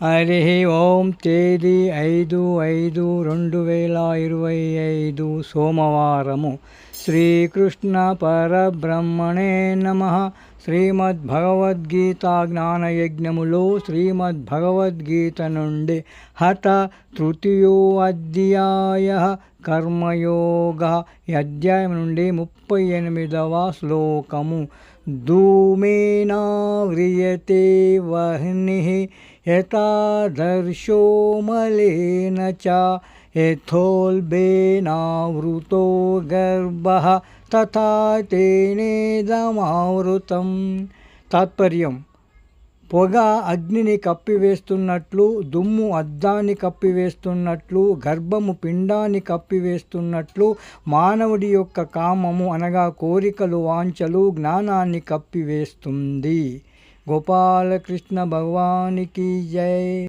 హరి ఓం. తేదీ 5/5/2025 సోమవారము. శ్రీకృష్ణ పరబ్రహ్మణే నమః. శ్రీమద్భగవద్గీత జ్ఞానయజ్ఞములో శ్రీమద్భగవద్గీత నుండి హత తృతీయోऽధ్యాయ కర్మయోగ. ఈ అధ్యాయం నుండి 38వ శ్లోకము. ధూమేనా వ్రియతే వహ్నిః యథాదర్శో మలేన చ యథోల్బేనావృతో గర్భః తథా తేనేదమావృతం. తాత్పర్యం: పొగ అగ్నిని కప్పివేస్తున్నట్లు, దుమ్ము అద్దాన్ని కప్పివేస్తున్నట్లు, గర్భము పిండాన్ని కప్పివేస్తున్నట్లు మానవుడి యొక్క కామము అనగా కోరికలు, వాంఛలు జ్ఞానాన్ని కప్పివేస్తుంది. గోపాలకృష్ణ భగవానికి జై.